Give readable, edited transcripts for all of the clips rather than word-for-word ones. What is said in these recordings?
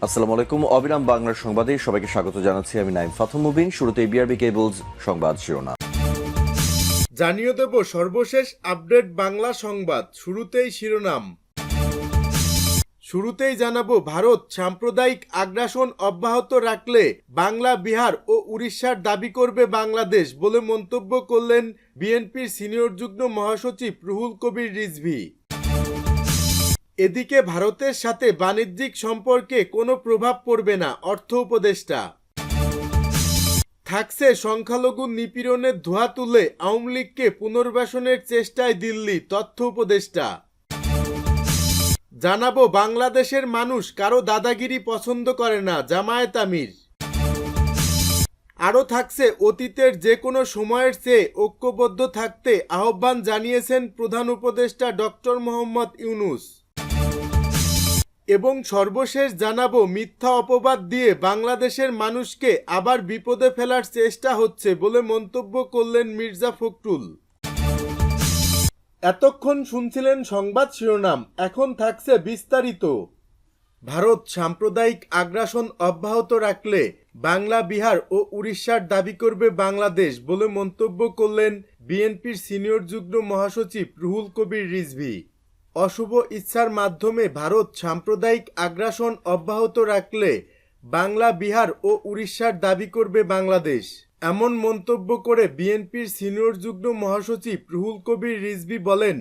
আসসালামু আলাইকুম। অবিরাম বাংলার সংবাদে সবাইকে স্বাগত জানাচ্ছি। আমি নাইম ফাথম মুবিন। শুরুতে বিআরবি কেবলস সংবাদ শিরোনাম। জানিয়ে দেব সর্বশেষ আপডেট বাংলা সংবাদ। শুরুতেই শিরোনাম। শুরুতেই জানাবো, ভারত সাম্প্রদায়িক আগ্রাসন অব্যাহত রাখলে বাংলা, বিহার ও উড়িষ্যার দাবি করবে বাংলাদেশ বলে মন্তব্য করলেন বিএনপির সিনিয়র যুগ্ম মহাসচিব রুহুল কবির রিজভী। এদিকে ভারতের সাথে বাণিজ্যিক সম্পর্কে কোনো প্রভাব পড়বে না, অর্থ উপদেষ্টা। থাকছে সংখ্যালঘু নিপীড়নের ধোঁয়া তুলে আওয়ামী লীগকে পুনর্বাসনের চেষ্টায় দিল্লি, তথ্য উপদেষ্টা। জানাবো, বাংলাদেশের মানুষ কারো দাদাগিরি পছন্দ করে না, জামায়াত আমির। আরও থাকছে, অতীতের যে কোনো সময়ের চেয়ে ঐক্যবদ্ধ থাকতে আহ্বান জানিয়েছেন প্রধান উপদেষ্টা ডক্টর মোহাম্মদ ইউনূস। এবং সর্বশেষ জানাবো, মিথ্যা অপবাদ দিয়ে বাংলাদেশের মানুষকে আবার বিপদে ফেলার চেষ্টা হচ্ছে বলে মন্তব্য করলেন মির্জা ফখরুল। এতক্ষণ শুনছিলেন সংবাদ শিরোনাম, এখন থাকছে বিস্তারিত। ভারত সাম্প্রদায়িক আগ্রাসন অব্যাহত রাখলে বাংলা, বিহার ও উড়িষ্যার দাবি করবে বাংলাদেশ বলে মন্তব্য করলেন বিএনপির সিনিয়র যুগ্ম মহাসচিব রুহুল কবির রিজভী। অশুভ ইচ্ছার মাধ্যমে ভারত সাম্প্রদায়িক আগ্রাসন অব্যাহত রাখলে বাংলা, বিহার ও উড়িষ্যার দাবি করবে বাংলাদেশ, এমন মন্তব্য করে বিএনপির সিনিয়র যুগ্ম মহাসচিব রুহুল কবির রিজভী বলেন,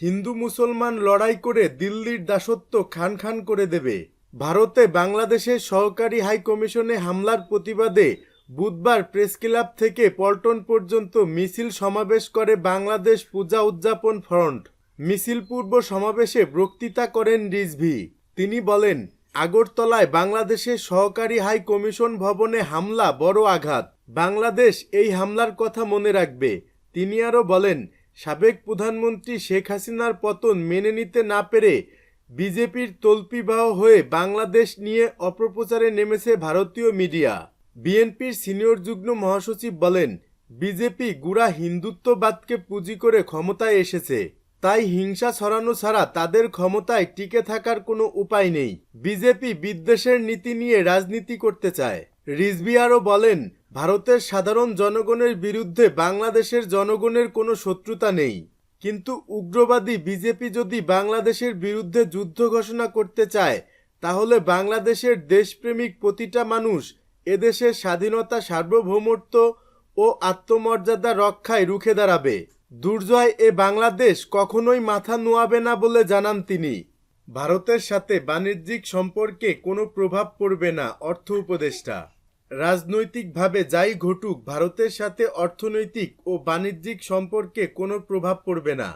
হিন্দু মুসলমান লড়াই করে দিল্লির দাসত্ব খান খান করে দেবে। ভারতে বাংলাদেশের সহকারী হাই কমিশনে হামলার প্রতিবাদে বুধবার প্রেস ক্লাব থেকে পল্টন পর্যন্ত মিছিল সমাবেশ করে বাংলাদেশ পূজা উদযাপন ফ্রন্ট। মিছিল পূর্ব সমাবেশে বক্তৃতা করেন রিজভী। তিনি বলেন, আগরতলায় বাংলাদেশের সহকারী হাই কমিশন ভবনে হামলা বড় আঘাত। বাংলাদেশ এই হামলার কথা মনে রাখবে। তিনি আরও বলেন, সাবেক প্রধানমন্ত্রী শেখ হাসিনার পতন মেনে নিতে না পেরে বিজেপির তল্পিবাহ হয়ে বাংলাদেশ নিয়ে অপপ্রচারে নেমেছে ভারতীয় মিডিয়া। বিএনপির সিনিয়র যুগ্ম মহাসচিব বলেন, বিজেপি গুড়া হিন্দুত্ববাদকে পুঁজি করে ক্ষমতায় এসেছে, তাই হিংসা ছড়ানো ছাড়া তাদের ক্ষমতায় টিকে থাকার কোনো উপায় নেই। বিজেপি বিদ্বেষের নীতি নিয়ে রাজনীতি করতে চায়। রিজভী আরও বলেন, ভারতের সাধারণ জনগণের বিরুদ্ধে বাংলাদেশের জনগণের কোনো শত্রুতা নেই, কিন্তু উগ্রবাদী বিজেপি যদি বাংলাদেশের বিরুদ্ধে যুদ্ধ ঘোষণা করতে চায়, তাহলে বাংলাদেশের দেশপ্রেমিক প্রতিটা মানুষ এদেশের স্বাধীনতা, সার্বভৌমত্ব ও আত্মমর্যাদা রক্ষায় রুখে দাঁড়াবে। দুর্জয় এ বাংলাদেশ কখনোই মাথা নোয়াবে না বলে জানান তিনি। ভারতের সাথে বাণিজ্যিক সম্পর্কে কোনো প্রভাব পড়বে না, অর্থ উপদেষ্টা। রাজনৈতিকভাবে যাই ঘটুক, ভারতের সাথে অর্থনৈতিক ও বাণিজ্যিক সম্পর্কে কোনো প্রভাব পড়বে না।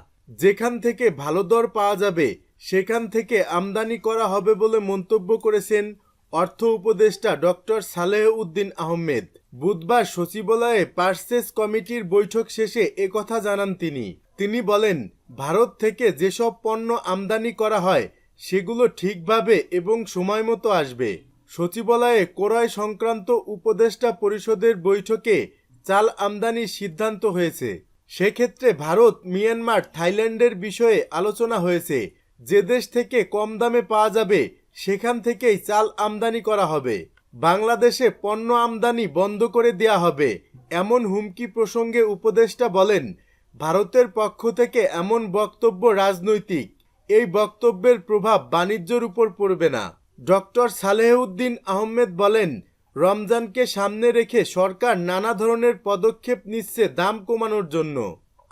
যেখান থেকে ভালো দর পাওয়া যাবে সেখান থেকে আমদানি করা হবে বলে মন্তব্য করেছেন অর্থ উপদেষ্টা ডক্টর সালেহ উদ্দিন আহমেদ। বুধবার সচিবালয়ে পার্সেস কমিটির বৈঠক শেষে একথা জানান তিনি। তিনি বলেন, ভারত থেকে যেসব পণ্য আমদানি করা হয় সেগুলো ঠিকভাবে এবং সময়মতো আসবে। সচিবালয়ে ক্রয় সংক্রান্ত উপদেষ্টা পরিষদের বৈঠকে চাল আমদানির সিদ্ধান্ত হয়েছে। সেক্ষেত্রে ভারত, মিয়ানমার, থাইল্যান্ডের বিষয়ে আলোচনা হয়েছে। যে দেশ থেকে কম দামে পাওয়া যাবে সেখান থেকেই চাল আমদানি করা হবে। বাংলাদেশে পণ্য আমদানি বন্ধ করে দেয়া হবে, এমন হুমকি প্রসঙ্গে উপদেষ্টা বলেন, ভারতের পক্ষ থেকে এমন বক্তব্য রাজনৈতিক। এই বক্তব্যের প্রভাব বাণিজ্যের উপর পড়বে না। ডক্টর সালেহ উদ্দিন আহমেদ বলেন, রমজানকে সামনে রেখে সরকার নানা ধরনের পদক্ষেপ নিচ্ছে দাম কমানোর জন্য।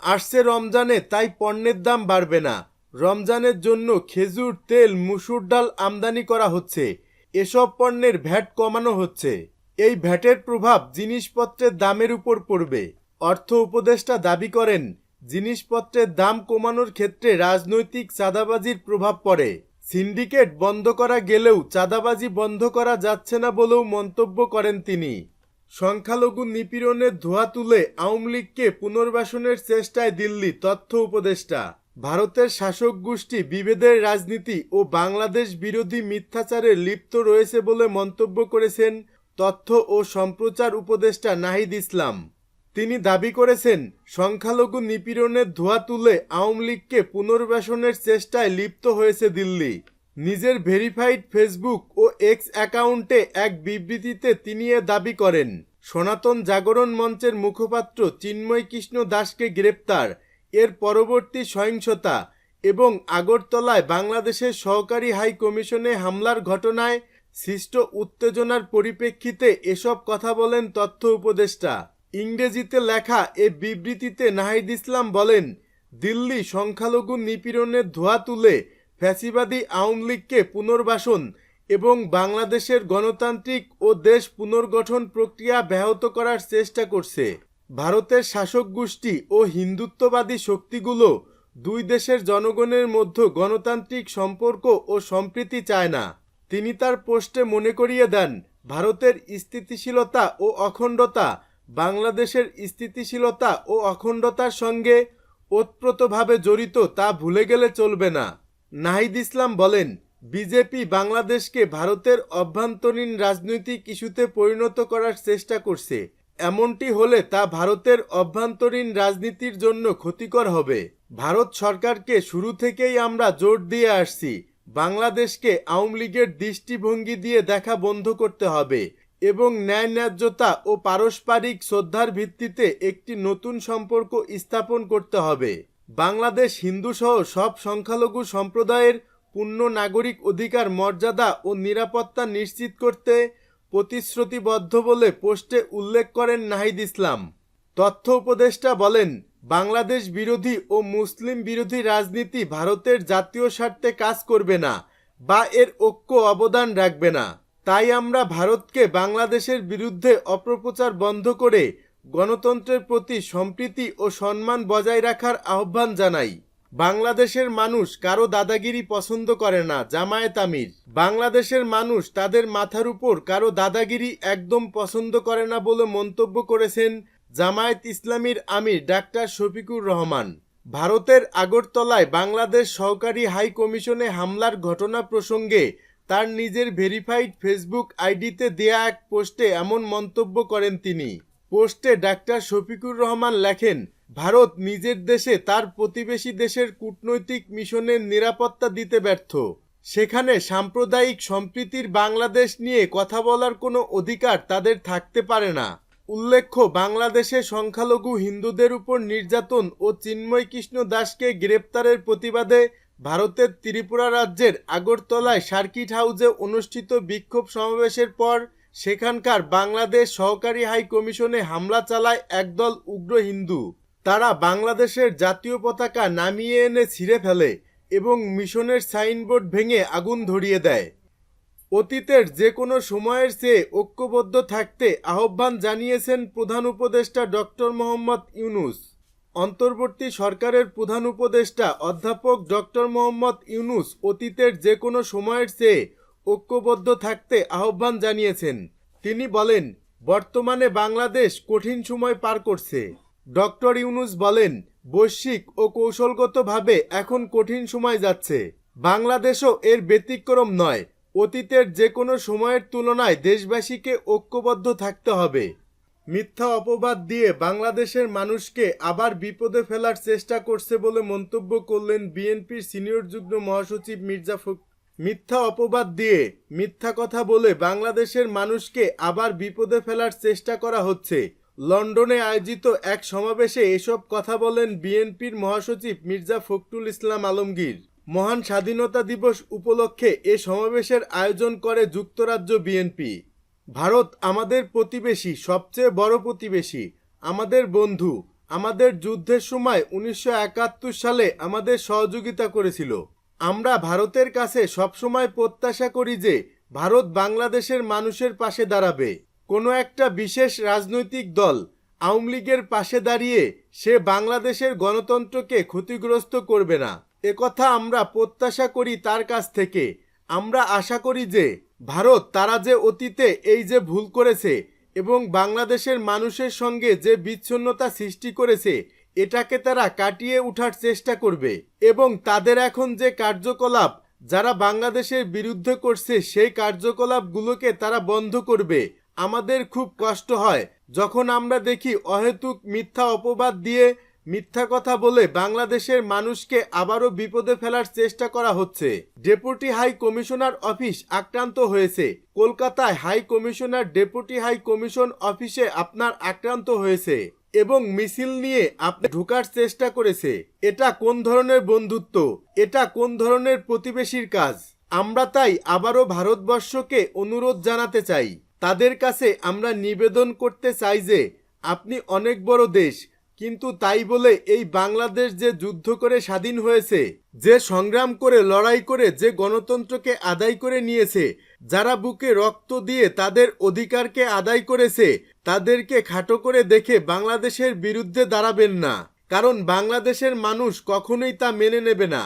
আসছে রমজানে, তাই পণ্যের দাম বাড়বে না। রমজানের জন্য খেজুর, তেল, মসুর ডাল আমদানি করা হচ্ছে। এসব পণ্যের ভ্যাট কমানো হচ্ছে। এই ভ্যাটের প্রভাব জিনিসপত্রের দামের উপর পড়বে। অর্থ উপদেষ্টা দাবি করেন, জিনিসপত্রের দাম কমানোর ক্ষেত্রে রাজনৈতিক চাঁদাবাজির প্রভাব পড়ে। সিন্ডিকেট বন্ধ করা গেলেও চাঁদাবাজি বন্ধ করা যাচ্ছে না বলেও মন্তব্য করেন তিনি। সংখ্যালঘু নিপীড়নের ধোঁয়া তুলে আওয়ামী লীগকে পুনর্বাসনের চেষ্টায় দিল্লি, তথ্য উপদেষ্টা। ভারতের শাসক গোষ্ঠী বিভেদের রাজনীতি ও বাংলাদেশ বিরোধী মিথ্যাচারে লিপ্ত রয়েছে বলে মন্তব্য করেছেন তথ্য ও সম্প্রচার উপদেষ্টা নাহিদ ইসলাম। তিনি দাবি করেছেন, সংখ্যালঘু নিপীড়নের ধোঁয়া তুলে আওয়ামী লীগকে পুনর্বাসনের চেষ্টায় লিপ্ত হয়েছে দিল্লি। নিজের ভেরিফাইড ফেসবুক ও এক্স অ্যাকাউন্টে এক বিবৃতিতে তিনি এ দাবি করেন। সনাতন জাগরণ মঞ্চের মুখপাত্র চিন্ময় কৃষ্ণ দাসকে গ্রেপ্তার, এর পরবর্তী সহিংসতা এবং আগরতলায় বাংলাদেশের সহকারী হাই কমিশনে হামলার ঘটনায় সৃষ্ট উত্তেজনার পরিপ্রেক্ষিতে এসব কথা বলেন তথ্য উপদেষ্টা। ইংরেজিতে লেখা এ বিবৃতিতে নাহিদ ইসলাম বলেন, দিল্লি সংখ্যালঘু নিপীড়নের ধোঁয়া তুলে ফ্যাসিবাদী আওয়ামী লীগকে পুনর্বাসন এবং বাংলাদেশের গণতান্ত্রিক ও দেশ পুনর্গঠন প্রক্রিয়া ব্যাহত করার চেষ্টা করছে। ভারতের শাসক গোষ্ঠী ও হিন্দুত্ববাদী শক্তিগুলো দুই দেশের জনগণের মধ্যে গণতান্ত্রিক সম্পর্ক ও সম্প্রীতি চায় না। তিনি তার পোস্টে মনে করিয়ে দেন, ভারতের স্থিতিশীলতা ও অখণ্ডতা বাংলাদেশের স্থিতিশীলতা ও অখণ্ডতার সঙ্গে ওতপ্রোতভাবে জড়িত, তা ভুলে গেলে চলবে না। নাহিদ ইসলাম বলেন, বিজেপি বাংলাদেশকে ভারতের অভ্যন্তরীণ রাজনৈতিক ইস্যুতে পরিণত করার চেষ্টা করছে। এমনটি হলে তা ভারতের অভ্যন্তরীণ রাজনীতির জন্য ক্ষতিকর হবে। ভারত সরকারকে শুরু থেকেই আমরা জোর দিয়ে আসছি, বাংলাদেশকে আওয়ামী লীগের দৃষ্টিভঙ্গি দিয়ে দেখা বন্ধ করতে হবে এবং ন্যায় ন্যায্যতা ও পারস্পরিক শ্রদ্ধার ভিত্তিতে একটি নতুন সম্পর্ক স্থাপন করতে হবে। বাংলাদেশ হিন্দুসহ সব সংখ্যালঘু সম্প্রদায়ের পূর্ণ নাগরিক অধিকার, মর্যাদা ও নিরাপত্তা নিশ্চিত করতে প্রতিশ্রুতিবদ্ধ বলে পোস্টে উল্লেখ করেন নাহিদ ইসলাম। তথ্য উপদেষ্টা বলেন, বাংলাদেশ বিরোধী ও মুসলিম বিরোধী রাজনীতি ভারতের জাতীয় স্বার্থে কাজ করবে না বা এর ঐক্য অবদান রাখবে না। তাই আমরা ভারতকে বাংলাদেশের বিরুদ্ধে অপপ্রচার বন্ধ করে গণতন্ত্রের প্রতি সম্প্রীতি ও সম্মান বজায় রাখার আহ্বান জানাই। বাংলাদেশের মানুষ কারো দাদাগিরি পছন্দ করে না, জামায়াত আমির। বাংলাদেশের মানুষ তাদের মাথার উপর কারো দাদাগিরি একদম পছন্দ করে না বলে মন্তব্য করেছেন জামায়াত ইসলামীর আমির ডাক্তার শফিকুর রহমান। ভারতের আগরতলায় বাংলাদেশ সহকারী হাই কমিশনে হামলার ঘটনা প্রসঙ্গে তার নিজের ভেরিফাইড ফেসবুক আইডিতে দেয়া এক পোস্টে এমন মন্তব্য করেন তিনি। পোস্টে ডাক্তার শফিকুর রহমান লেখেন, ভারত নিজের দেশে তার প্রতিবেশী দেশের কূটনৈতিক মিশনের নিরাপত্তা দিতে ব্যর্থ। সেখানে সাম্প্রদায়িক সম্প্রীতির বাংলাদেশ নিয়ে কথা বলার কোনো অধিকার তাদের থাকতে পারে না। উল্লেখ্য, বাংলাদেশে সংখ্যালঘু হিন্দুদের উপর নির্যাতন ও চিন্ময় কৃষ্ণ দাসকে গ্রেপ্তারের প্রতিবাদে ভারতের ত্রিপুরা রাজ্যের আগরতলায় সার্কিট হাউসে অনুষ্ঠিত বিক্ষোভ সমাবেশের পর সেখানকার বাংলাদেশ সহকারী হাই কমিশনে হামলা চালায় একদল উগ্র হিন্দু। তারা বাংলাদেশের জাতীয় পতাকা নামিয়ে এনে ছিঁড়ে ফেলে এবং মিশনের সাইনবোর্ড ভেঙে আগুন ধরিয়ে দেয়। অতীতের যে কোনো সময়ের চেয়ে ঐক্যবদ্ধ থাকতে আহ্বান জানিয়েছেন প্রধান উপদেষ্টা ডক্টর মোহাম্মদ ইউনূস। অন্তর্বর্তী সরকারের প্রধান উপদেষ্টা অধ্যাপক ডক্টর মোহাম্মদ ইউনূস অতীতের যে কোনো সময়ের চেয়ে ঐক্যবদ্ধ থাকতে আহ্বান জানিয়েছেন। তিনি বলেন, বর্তমানে বাংলাদেশ কঠিন সময় পার করছে। ডক্টর ইউনূস বলেন, বৈশ্বিক ও কৌশলগতভাবে এখন কঠিন সময় যাচ্ছে। বাংলাদেশও এর ব্যতিক্রম নয়। অতীতের যে কোনো সময়ের তুলনায় দেশবাসীকে ঐক্যবদ্ধ থাকতে হবে। মিথ্যা অপবাদ দিয়ে বাংলাদেশের মানুষকে আবার বিপদে ফেলার চেষ্টা করছে বলে মন্তব্য করলেন বিএনপির সিনিয়র যুগ্ম মহাসচিব মির্জা ফখরুল। মিথ্যা অপবাদ দিয়ে মিথ্যা কথা বলে বাংলাদেশের মানুষকে আবার বিপদে ফেলার চেষ্টা করা হচ্ছে। লন্ডনে আয়োজিত এক সমাবেশে এসব কথা বলেন বিএনপির মহাসচিব মির্জা ফখরুল ইসলাম আলমগীর। মহান স্বাধীনতা দিবস উপলক্ষে এ সমাবেশের আয়োজন করে যুক্তরাজ্য বিএনপি। ভারত আমাদের প্রতিবেশী, সবচেয়ে বড় প্রতিবেশী, আমাদের বন্ধু। আমাদের যুদ্ধের সময় 1971 সালে আমাদের সহযোগিতা করেছিল। আমরা ভারতের কাছে সবসময় প্রত্যাশা করি যে ভারত বাংলাদেশের মানুষের পাশে দাঁড়াবে। কোনো একটা বিশেষ রাজনৈতিক দল আওয়ামী লীগের পাশে দাঁড়িয়ে সে বাংলাদেশের গণতন্ত্রকে ক্ষতিগ্রস্ত করবে না, একথা আমরা প্রত্যাশা করি তার কাছ থেকে। আমরা আশা করি যে ভারত তারা যে অতীতে এই যে ভুল করেছে এবং বাংলাদেশের মানুষের সঙ্গে যে বিচ্ছিন্নতা সৃষ্টি করেছে এটাকে তারা কাটিয়ে ওঠার চেষ্টা করবে এবং তাদের এখন যে কার্যকলাপ যারা বাংলাদেশের বিরুদ্ধে করছে সেই কার্যকলাপগুলোকে তারা বন্ধ করবে। আমাদের খুব কষ্ট হয় যখন আমরা দেখি অহেতুক মিথ্যা অপবাদ দিয়ে মিথ্যা কথা বলে বাংলাদেশের মানুষকে আবারও বিপদে ফেলার চেষ্টা করা হচ্ছে। ডেপুটি হাই কমিশনার অফিস আক্রান্ত হয়েছে। কলকাতায় high commissioner deputy high commission অফিসে আপনার আক্রান্ত হয়েছে এবং মিছিল নিয়ে আপনি ঢোকার চেষ্টা করেছে। এটা কোন ধরনের বন্ধুত্ব? এটা কোন ধরনের প্রতিবেশীর কাজ? আমরা তাই আবারও ভারতবর্ষকে অনুরোধ জানাতে চাই, তাদের কাছে আমরা নিবেদন করতে চাই যে আপনি অনেক বড় দেশ, কিন্তু তাই বলে এই বাংলাদেশ যে যুদ্ধ করে স্বাধীন হয়েছে, যে সংগ্রাম করে লড়াই করে যে গণতন্ত্রকে আদায় করে নিয়েছে, যারা বুকে রক্ত দিয়ে তাদের অধিকারকে আদায় করেছে, তাদেরকে খাটো করে দেখে বাংলাদেশের বিরুদ্ধে দাঁড়াবেন না, কারণ বাংলাদেশের মানুষ কখনোই তা মেনে নেবে না।